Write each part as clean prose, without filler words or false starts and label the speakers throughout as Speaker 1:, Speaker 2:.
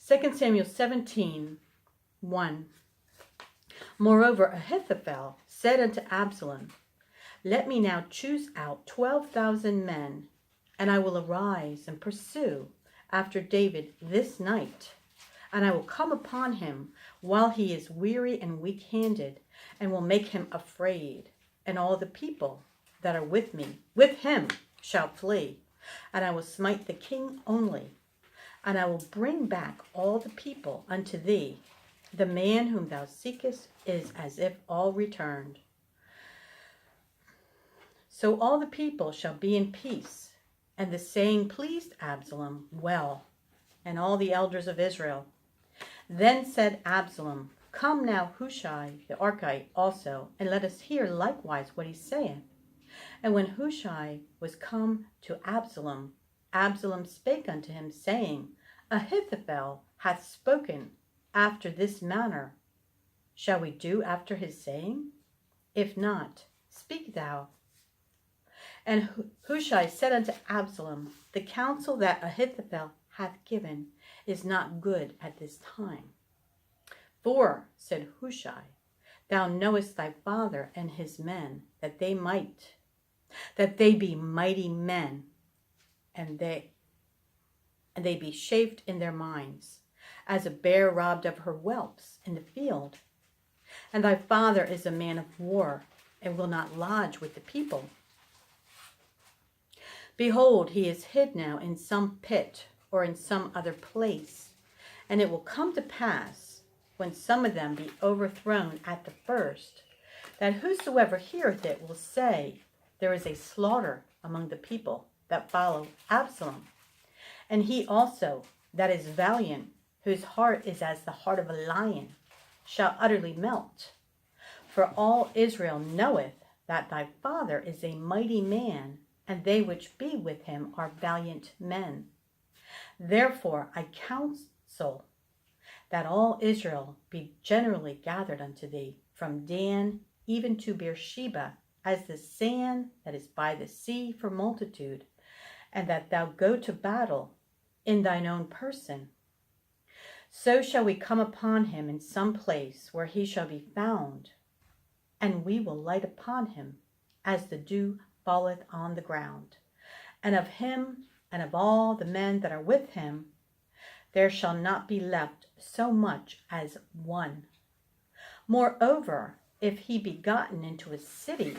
Speaker 1: 2 Samuel 17:1. Moreover, Ahithophel said unto Absalom, Let me now choose out 12,000 men, and I will arise and pursue after David this night. And I will come upon him while he is weary and weak-handed, and will make him afraid. And all the people that are with him shall flee. And I will smite the king only. And I will bring back all the people unto thee. The man whom thou seekest is as if all returned. So all the people shall be in peace. And the saying pleased Absalom well, and all the elders of Israel. Then said Absalom, Come now, Hushai the Archite also, and let us hear likewise what he saith. And when Hushai was come to Absalom, Absalom spake unto him, saying, Ahithophel hath spoken after this manner. Shall we do after his saying? If not, speak thou. And Hushai said unto Absalom, The counsel that Ahithophel hath given is not good at this time. For, said Hushai, thou knowest thy father and his men, that they be mighty men, and they be chafed in their minds, as a bear robbed of her whelps in the field. And thy father is a man of war, and will not lodge with the people. Behold, he is hid now in some pit, or in some other place. And it will come to pass, when some of them be overthrown at the first, that whosoever heareth it will say, There is a slaughter among the people that follow Absalom. And he also that is valiant, whose heart is as the heart of a lion, shall utterly melt. For all Israel knoweth that thy father is a mighty man, and they which be with him are valiant men. Therefore I counsel that all Israel be generally gathered unto thee, from Dan even to Beersheba, as the sand that is by the sea for multitude, and that thou go to battle in thine own person. So shall we come upon him in some place where he shall be found, and we will light upon him as the dew falleth on the ground. And of him and of all the men that are with him, there shall not be left so much as one. Moreover, if he be gotten into a city,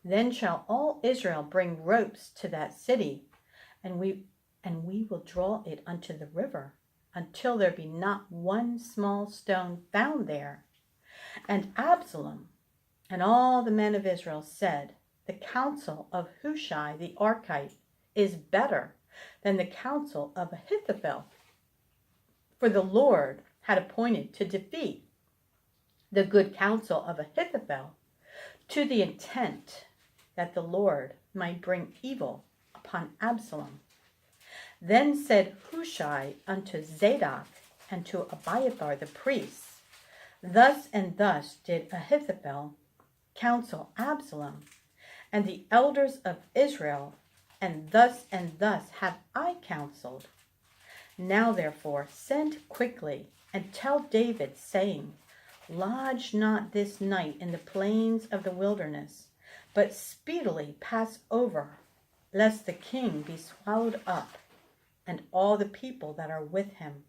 Speaker 1: then shall all Israel bring ropes to that city, and we will draw it unto the river, until there be not one small stone found there. And Absalom and all the men of Israel said, The counsel of Hushai the Archite is better than the counsel of Ahithophel. For the Lord had appointed to defeat the good counsel of Ahithophel, to the intent that the Lord might bring evil upon Absalom. Then said Hushai unto Zadok and to Abiathar the priests, Thus and thus did Ahithophel counsel Absalom, and the elders of Israel, and thus have I counseled. Now therefore send quickly, and tell David, saying, Lodge not this night in the plains of the wilderness, but speedily pass over, lest the king be swallowed up, and all the people that are with him.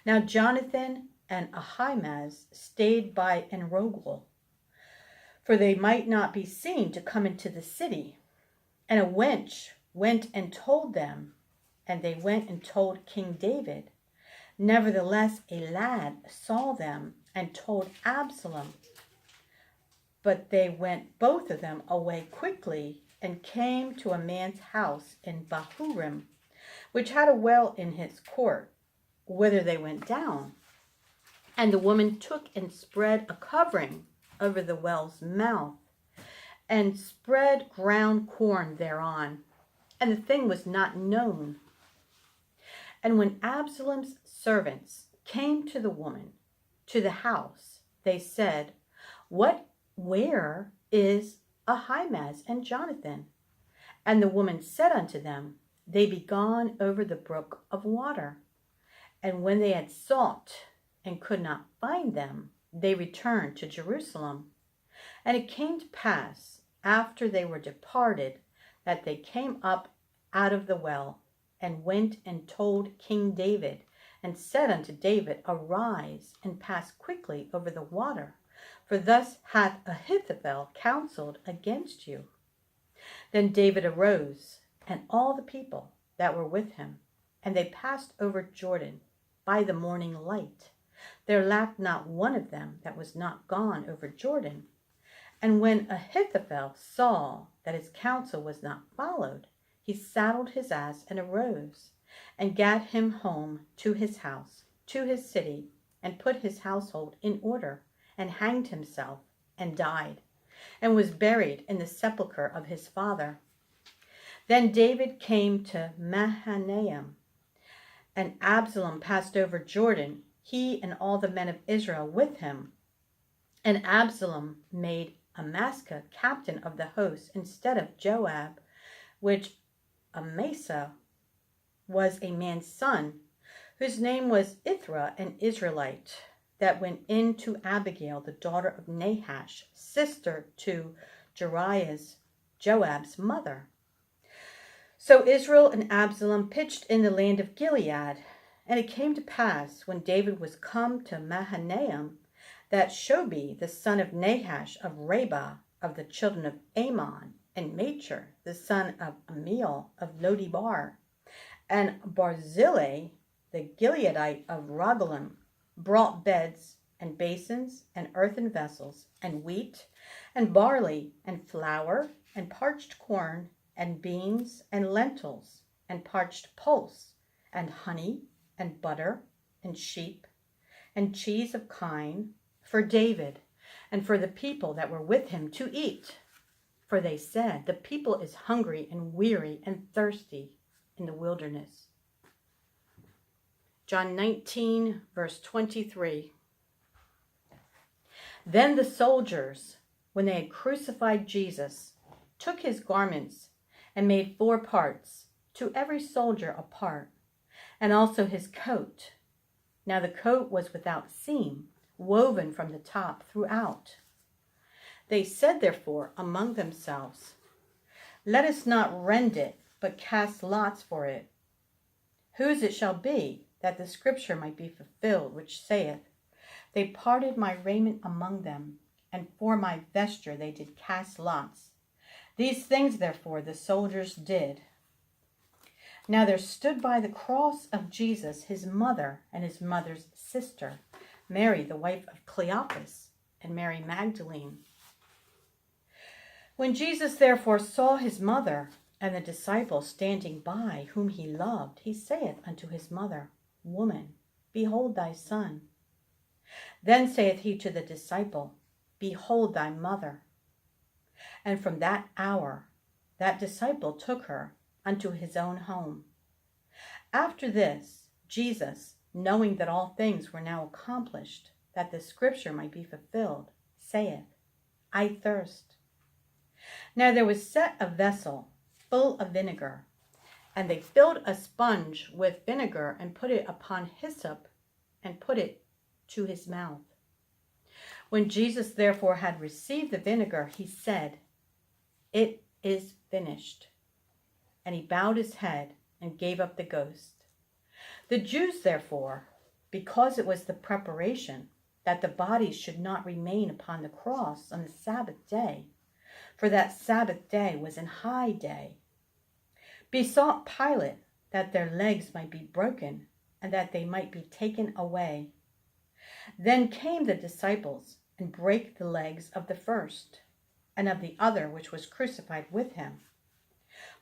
Speaker 1: Now Jonathan and Ahimaaz stayed by Enrogel, for they might not be seen to come into the city. And a wench went and told them, and they went and told King David. Nevertheless, a lad saw them and told Absalom. But they went both of them away quickly, and came to a man's house in Bahurim, which had a well in his court, whither they went down. And the woman took and spread a covering over the well's mouth, and spread ground corn thereon, and the thing was not known. And when Absalom's servants came to the woman to the house, they said, Where is Ahimaaz and Jonathan? And the woman said unto them, They be gone over the brook of water. And when they had sought and could not find them, they returned to Jerusalem. And it came to pass, after they were departed, that they came up out of the well, and went and told King David, and said unto David, Arise, and pass quickly over the water, for thus hath Ahithophel counseled against you. Then David arose, and all the people that were with him, and they passed over Jordan by the morning light. There lacked not one of them that was not gone over Jordan. And when Ahithophel saw that his counsel was not followed, he saddled his ass and arose, and gat him home to his house, to his city, and put his household in order, and hanged himself, and died, and was buried in the sepulchre of his father. Then David came to Mahanaim, and Absalom passed over Jordan, he and all the men of Israel with him. And Absalom made Amasa captain of the host instead of Joab, which Amasa was a man's son, whose name was Ithra, an Israelite, that went in to Abigail, the daughter of Nahash, sister to Jeriah's, Joab's mother. So Israel and Absalom pitched in the land of Gilead. And it came to pass, when David was come to Mahanaim, that Shobi, the son of Nahash of Rabbah, of the children of Ammon, and Machir, the son of Amiel of Lodibar, and Barzillai, the Gileadite of Rogelim, brought beds and basins and earthen vessels, and wheat and barley and flour and parched corn and beans and lentils and parched pulse and honey and butter and sheep and cheese of kine for David and for the people that were with him to eat. For they said, The people is hungry and weary and thirsty in the wilderness. John 19, verse 23. Then the soldiers, when they had crucified Jesus, took his garments and made 4 parts, to every soldier a part, and also his coat. Now the coat was without seam, woven from the top throughout. They said therefore among themselves, Let us not rend it, but cast lots for it, whose it shall be, that the scripture might be fulfilled, which saith, They parted my raiment among them, and for my vesture they did cast lots. These things therefore the soldiers did. Now there stood by the cross of Jesus his mother and his mother's sister, Mary the wife of Cleopas, and Mary Magdalene. When Jesus therefore saw his mother and the disciple standing by, whom he loved, he saith unto his mother, Woman, behold thy son. Then saith he to the disciple, Behold thy mother. And from that hour that disciple took her unto his own home. After this, Jesus, knowing that all things were now accomplished, that the scripture might be fulfilled, saith, I thirst. Now there was set a vessel full of vinegar, and they filled a sponge with vinegar and put it upon hyssop and put it to his mouth. When Jesus therefore had received the vinegar, he said, It is finished. And he bowed his head and gave up the ghost. The Jews therefore, because it was the preparation that the bodies should not remain upon the cross on the Sabbath day, for that Sabbath day was an high day, besought Pilate that their legs might be broken and that they might be taken away. Then came the disciples and brake the legs of the first and of the other which was crucified with him.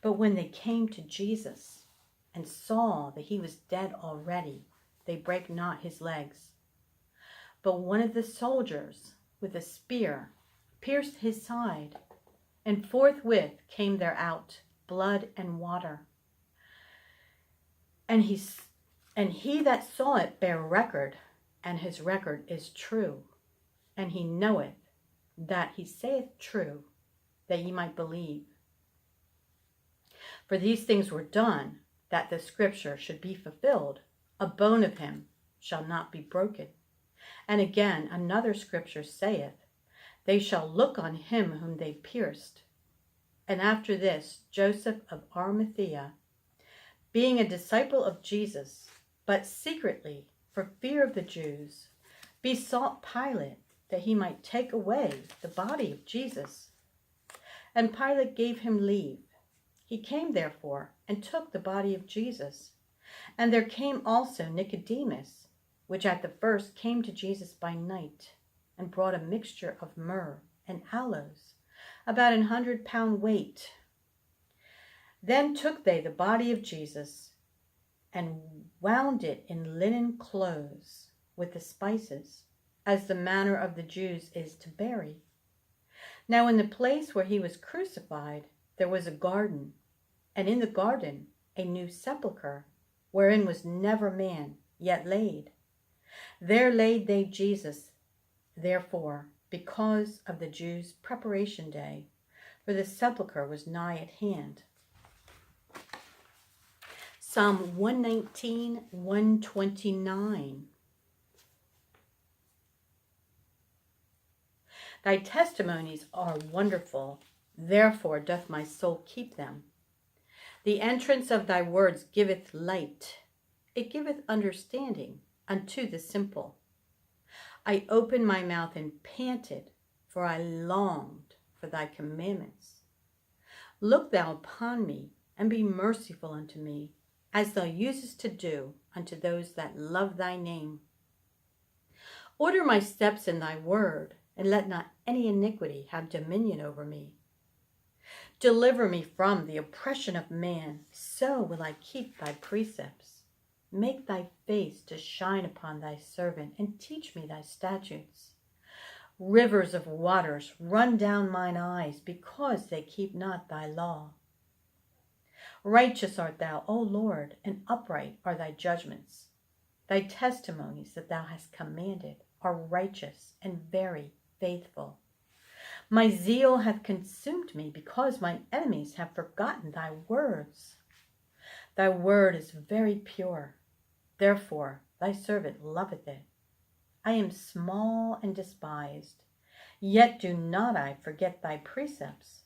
Speaker 1: But when they came to Jesus and saw that he was dead already, they brake not his legs. But one of the soldiers with a spear pierced his side, and forthwith came there out blood and water. And he that saw it bare record, and his record is true. And he knoweth that he saith true, that ye might believe. For these things were done, that the scripture should be fulfilled, a bone of him shall not be broken. And again another scripture saith, they shall look on him whom they pierced. And after this, Joseph of Arimathea, being a disciple of Jesus, but secretly for fear of the Jews, besought Pilate that he might take away the body of Jesus. And Pilate gave him leave. He came therefore and took the body of Jesus. And there came also Nicodemus, which at the first came to Jesus by night, and brought a mixture of myrrh and aloes, about 100 pound weight. Then took they the body of Jesus, and wound it in linen clothes with the spices, as the manner of the Jews is to bury. Now in the place where he was crucified there was a garden, and in the garden a new sepulchre, wherein was never man yet laid. There laid they Jesus, therefore, because of the Jews' preparation day, for the sepulchre was nigh at hand. Psalm 119, 129. Thy testimonies are wonderful, therefore doth my soul keep them. The entrance of thy words giveth light, it giveth understanding unto the simple. I opened my mouth and panted, for I longed for thy commandments. Look thou upon me, and be merciful unto me, as thou usest to do unto those that love thy name. Order my steps in thy word, and let not any iniquity have dominion over me. Deliver me from the oppression of man, so will I keep thy precepts. Make thy face to shine upon thy servant, and teach me thy statutes. Rivers of waters run down mine eyes, because they keep not thy law. Righteous art thou, O Lord, and upright are thy judgments. Thy testimonies that thou hast commanded are righteous and very faithful. My zeal hath consumed me, because mine enemies have forgotten thy words. Thy word is very pure, therefore thy servant loveth it. I am small and despised, yet do not I forget thy precepts.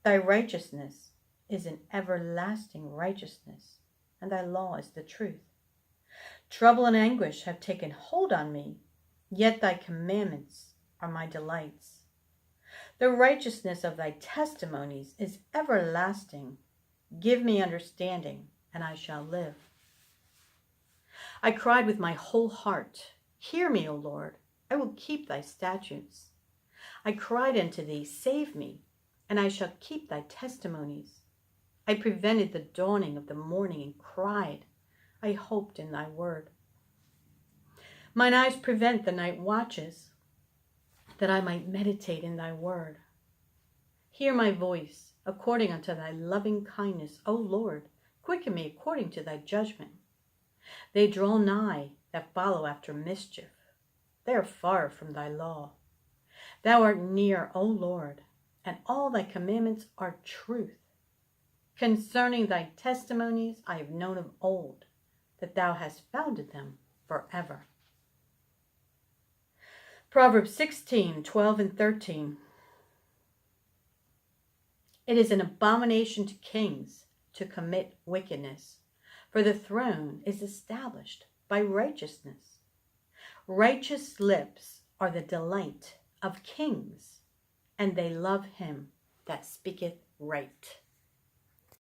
Speaker 1: Thy righteousness is an everlasting righteousness, and thy law is the truth. Trouble and anguish have taken hold on me, yet thy commandments are my delights. The righteousness of thy testimonies is everlasting. Give me understanding, and I shall live. I cried with my whole heart, hear me, O Lord, I will keep thy statutes. I cried unto thee, save me, and I shall keep thy testimonies. I prevented the dawning of the morning and cried, I hoped in thy word. Mine eyes prevent the night watches, that I might meditate in thy word. Hear my voice, according unto thy loving kindness, O Lord, quicken me according to thy judgment. They draw nigh that follow after mischief. They are far from thy law. Thou art near, O Lord, and all thy commandments are truth. Concerning thy testimonies I have known of old, that thou hast founded them forever. Proverbs 16, 12 and 13. It is an abomination to kings to commit wickedness, for the throne is established by righteousness. Righteous lips are the delight of kings, and they love him that speaketh right.